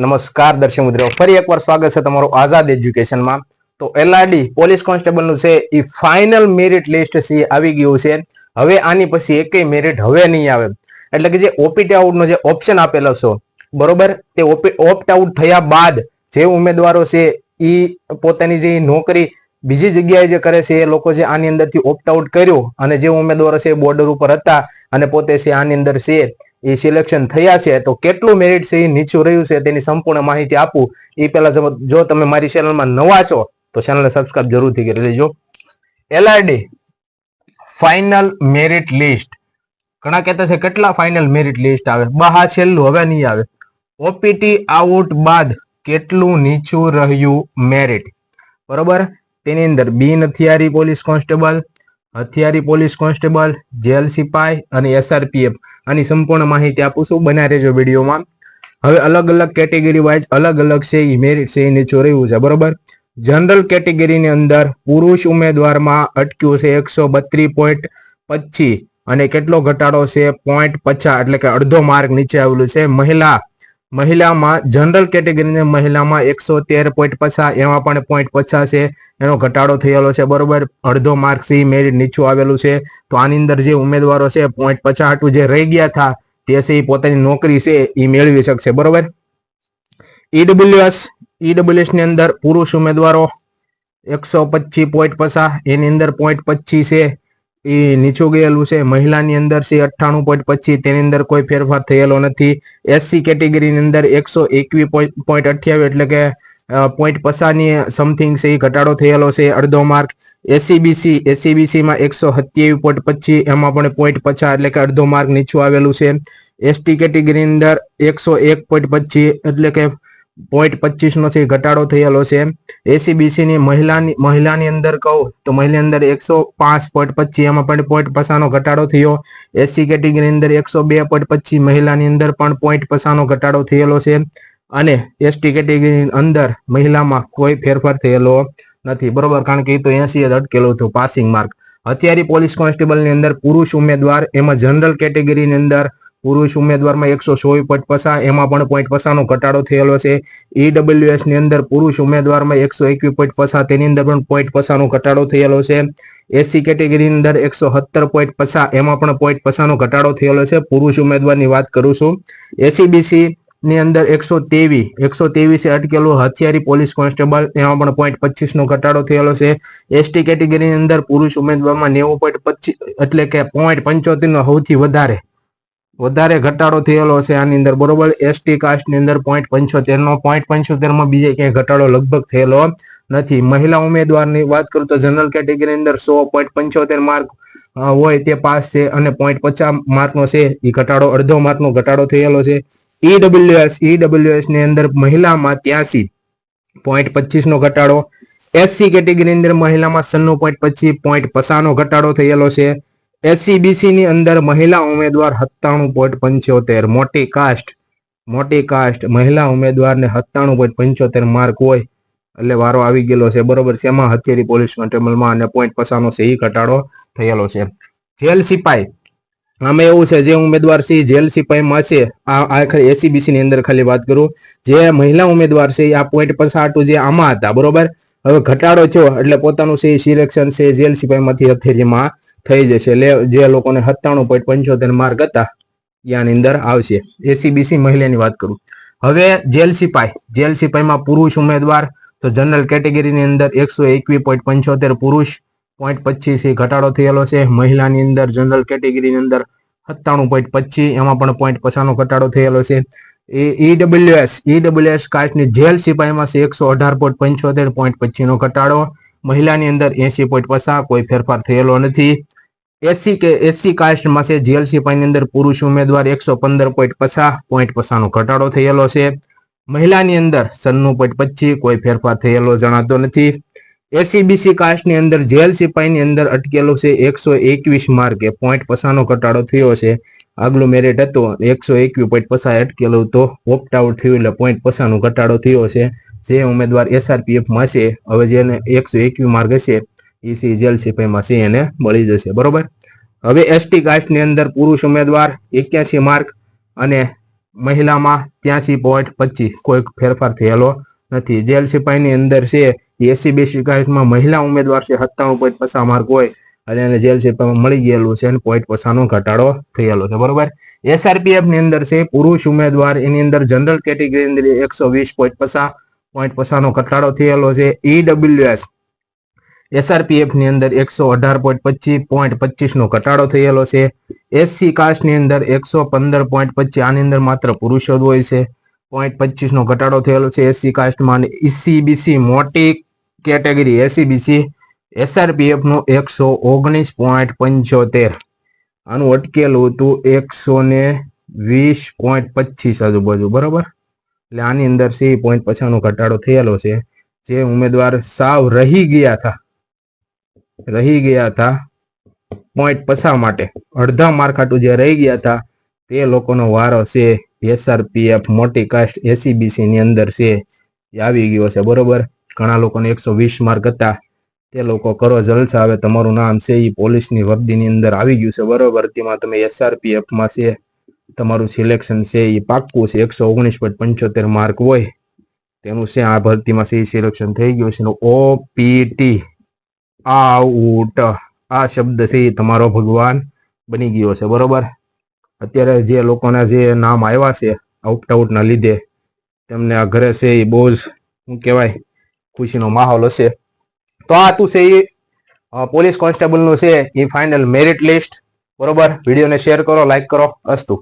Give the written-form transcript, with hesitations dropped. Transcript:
નમસ્કાર દર્શક મિત્રો, ફરી એકવાર સ્વાગત છે તમારું આઝાદ એજ્યુકેશનમાં. તો એલઆરડી પોલીસ કોન્સ્ટેબલનું છે એ ફાઇનલ મેરિટ લિસ્ટ છે આવી ગયું છે. હવે આની પછી એકેય મેરિટ હવે નહીં આવે. એટલે કે જે ઓપીટી આઉટનો જે ઓપ્શન આપેલો છે બરોબર, તે ઓપ્ટ આઉટ થયા બાદ જે ઉમેદવારો છે એ પોતાની જે નોકરી બીજી જગ્યાએ જે કરે છે એ લોકો છે આની અંદરથી ઓપ્ટ આઉટ કર્યું, અને જે ઉમેદવારો છે બોર્ડર ઉપર હતા અને પોતે છે આની અંદર છે એ સિલેક્શન થયા છે, તો કેટલું મેરિટ છે એ નીચું રહ્યું છે તેની સંપૂર્ણ માહિતી આપું એ પહેલા જો તમે મારી ચેનલમાં નવા છો તો ચેનલને સબસ્ક્રાઇબ જરૂરથી કરી લેજો. એલઆરડી ફાઇનલ મેરિટ લિસ્ટ, ઘણા કહેતા છે કેટલા ફાઇનલ મેરિટ લિસ્ટ આવે, બહા છેલ્લું હવે નહીં આવે. ઓપીટી આઉટ બાદ કેટલું નીચું રહ્યું મેરિટ, બરોબર. તેની અંદર બિન હથિયારી પોલીસ કોન્સ્ટેબલ, હથિયારી પોલીસ કોન્સ્ટેબલ, જેલ સિપાઈ અને એસઆરપીએફ, આની સંપૂર્ણ માહિતી આપું છું, બના રહેજો વિડીયોમાં. હવે અલગ અલગ કેટેગરી વાઇઝ અલગ અલગ છે એ મેરિટ છે એ નીચું રહ્યું છે, બરોબર. જનરલ કેટેગરીની અંદર પુરુષ ઉમેદવારમાં અટક્યું છે 132.25 અને કેટલો ઘટાડો છે 0.50, એટલે કે અડધો માર્ક નીચે આવેલું છે. મહિલામાં જનરલ કેટેગરીની મહિલામાં 113.50, એમાં પણ 0.50 છે એનો ઘટાડો થયેલો છે, બરોબર. અડધો માર્ક છે મેરિટ નીચું આવેલું છે. તો આની અંદર જે ઉમેદવારો છે 0.50 જે રહી ગયા હતા તે છે એ પોતાની નોકરી છે એ મેળવી શકશે, બરોબર. ઈડબ્લ્યુએસ ની અંદર પુરુષ ઉમેદવારો 125.50, એની અંદર 0.25 છે એ નીચું ગયેલું છે. મહિલાની અંદર છે 98.25, તેની અંદર કોઈ ફેરફાર થયેલો નથી. એસસી કેટેગરીની અંદર 121.28, એટલે કે 0.50 ની સમથિંગ છે એ ઘટાડો થયેલો છે, અડધો માર્ક. એસસીબીસી માં 127.25, એમાં પણ 0.50, એટલે કે અડધો માર્ક નીચું આવેલું છે. એસટી કેટેગરીની અંદર 101.25, એટલે કે 0.25 નો છે ઘટાડો થયેલો છે. એસીબીસી ની મહિલાની અંદર કહું તો મહિલાની અંદર 105.25, એમાં પણ 0.50 નો ઘટાડો થયો. એસસી કેટેગરીની અંદર 102.25, મહિલાની અંદર પણ 0.50 નો ઘટાડો થયેલો છે. અને એસટી કેટેગરીની અંદર મહિલામાં કોઈ ફેરફાર થયેલો નથી, બરોબર, કારણ કે એ તો 80 જ અટકેલું હતું પાસિંગ માર્ક. હથિયારી પોલીસ કોન્સ્ટેબલની અંદર પુરુષ ઉમેદવાર, એમાં જનરલ કેટેગરીની અંદર પુરુષ ઉમેદવારમાં 124.50, એમાં પણ 0.50 નો ઘટાડો થયેલો છે. ઈડબ્લ્યુએસ ની અંદર પુરુષ ઉમેદવારમાં 121.50, તેની અંદર પણ 0.50 નો ઘટાડો થયેલો છે. એસસી કેટેગરીની અંદર 117.50, એમાં પણ 0.50 નો ઘટાડો થયેલો છે. પુરુષ ઉમેદવારની વાત કરું છું. એસીબીસી ની અંદર 123 અટકેલું હથિયારી પોલીસ કોન્સ્ટેબલ, એમાં પણ 0.25 નો ઘટાડો થયેલો છે. એસટી કેટેગરીની અંદર પુરુષ ઉમેદવારમાં 90.25, એટલે કે 0.75 નો સૌથી વધારે ઘટાડો થયેલો છે આની અંદર, બરોબર. એસટી કાસ્ટની અંદર 0.75 નો 0.75 માં બીજે ક્યાંય ઘટાડો લગભગ થયેલો નથી. મહિલા ઉમેદવારની વાત કરું તો જનરલ કેટેગરીની અંદર 100.75 માર્ક હોય તે પાસ છે, અને 0.50 માર્કનો છે એ ઘટાડો, અડધો માર્કનો ઘટાડો થયેલો છે. ઈડબ્લ્યુએસ ની અંદર મહિલામાં 83.25 નો ઘટાડો. એસસી કેટેગરીની અંદર મહિલામાં 96.25, 0.50 નો ઘટાડો થયેલો છે. એસસીબીસી ની અંદર મહિલા ઉમેદવાર 97.75, મોટી કાસ્ટ મહિલા ઉમેદવારને 97.75 માર્ક હોય એટલે વારો આવી ગયેલો છે, બરોબર. તેમાં હથિયારી પોલીસ કોન્સ્ટેબલમાં અને 0.50 નો છે એ ઘટાડો થયેલો છે. જેલ સિપાઈ, આમાં એવું છે જે ઉમેદવાર છે જેલ સિપાહીમાં છે, આખરે એસીબીસી ની અંદર ખાલી વાત કરું, જે મહિલા ઉમેદવાર છે આ 0.50 જે આમાં હતા, બરોબર. હવે ઘટાડો થયો એટલે પોતાનું છે સિલેક્શન છે જેલ સિપાહીમાંથી હથિયારીમાં થઈ જશે. જે લોકોને 97.75 માર્ક હતા આની અંદર આવશે. એસીબીસી મહિલાની વાત કરું. હવે જેલ સિપાહીમાં પુરુષ ઉમેદવાર તો જનરલ કેટેગરીની અંદર 121.75 પુરુષ, 0.25 ઘટાડો થયેલો છે. મહિલાની અંદર જનરલ કેટેગરીની અંદર 97.25, એમાં પણ 0.50 નો ઘટાડો થયેલો છે. ઈડબ્લ્યુએસ કાસ્ટની જેલ સિપાહીમાં છે 118.75, 0.25 નો ઘટાડો. મહિલાની અંદર 80.50, કોઈ ફેરફાર થયેલો નથી. એસસી કાસ્ટમાં છે જેલ સિપાહીની અંદર પુરુષ ઉમેદવાર 115.50, 0.50 નો ઘટાડો થયેલો છે. મહિલાની અંદર 96.25, કોઈ ફેરફાર થયેલો જણાતો નથી. એસીબીસી કાસ્ટની અંદર જેલ સિપાહીની અંદર અટકેલો છે 121 માર્કે, 0.50 નો ઘટાડો થયો છે. આગલું મેરિટ હતું 121.50 અટકેલું, તો ઓપ્ટ આઉટ થયું એટલે 0.50 નો ઘટાડો થયો છે. જે ઉમેદવાર એસઆરપીએફમાં છે, હવે જેને 121 માર્ક હશે એ સી જેલ સિપાહીમાં છે એને મળી જશે, બરોબર. હવે એસટી કાસ્ટની અંદર પુરુષ ઉમેદવાર 81 માર્ક અને મહિલામાં 83.25 કોઈ ફેરફાર થયેલો નથી. જેલ સિપાહીની અંદર છે એસસીબીસી કાસ્ટમાં મહિલા ઉમેદવાર છે 97.50 માર્ક હોય અને એને જેલ સિપાહીમાં મળી ગયેલું છે અને પોઈન્ટ પસાનો ઘટાડો થયેલો છે. બરોબર. એસઆરપીએફ ની અંદર છે પુરુષ ઉમેદવાર, એની અંદર જનરલ કેટેગરી અંદર 120.50 પોઈન્ટ પસાનો ઘટાડો થયેલો છે. ઈડબ્લ્યુએસ એસઆરપીએફ ની અંદર 118.25 પોઈન્ટ 25 નો ઘટાડો થયેલો છે. એસસી કાસ્ટ ની અંદર 115.25 આની અંદર માત્ર પુરુષો જ હોય છે. 0.25 નો ઘટાડો થયેલો છે એસસી કાસ્ટમાં. ઈસીબીસી મોટી કેટેગરી એસસીબીસી એસઆરપીએફ નું 119.75 આનું અટકેલું હતું 120.25 આજુબાજુ. બરોબર. એટલે આની અંદર સી પોઈન્ટ પછાનો ઘટાડો થયેલો છે. જે ઉમેદવાર સાવ રહી ગયા હતા પોઈન્ટ પછા માટે, અડધા માર્કાટું જે રહી ગયા હતા તે લોકોનો વારો છે એસઆરપીએફ મોટી કાસ્ટ એસસીબીસી ની અંદર છે એ આવી ગયો છે. બરોબર. ઘણા લોકોને 120 માર્ક હતા તે લોકો કરો જલસા. હવે તમારું નામ છે એ પોલીસની વર્દીની અંદર આવી ગયું છે. બરોબર. ભરતીમાં તમે એસઆરપીએફમાં છે તમારું સિલેક્શન છે એ પાક્કું છે. 119.75 માર્ક હોય તેનું છે આ ભરતીમાં છે સિલેક્શન થઈ ગયું છે. ઓપીટી આઉટ આ શબ્દ છે એ તમારો ભગવાન બની ગયો છે. બરોબર. અત્યારે જે લોકોના જે નામ આવ્યા છે આઉટના લીધે તેમને આ ઘરે છે એ બહુ જ શું કહેવાય ખુશીનો માહોલ હશે. તો આ તું છે એ પોલીસ કોન્સ્ટેબલનું છે એ ફાઇનલ મેરિટ લિસ્ટ. બરોબર. વિડીયોને શેર કરો, લાઈક કરો. અસ્તુ.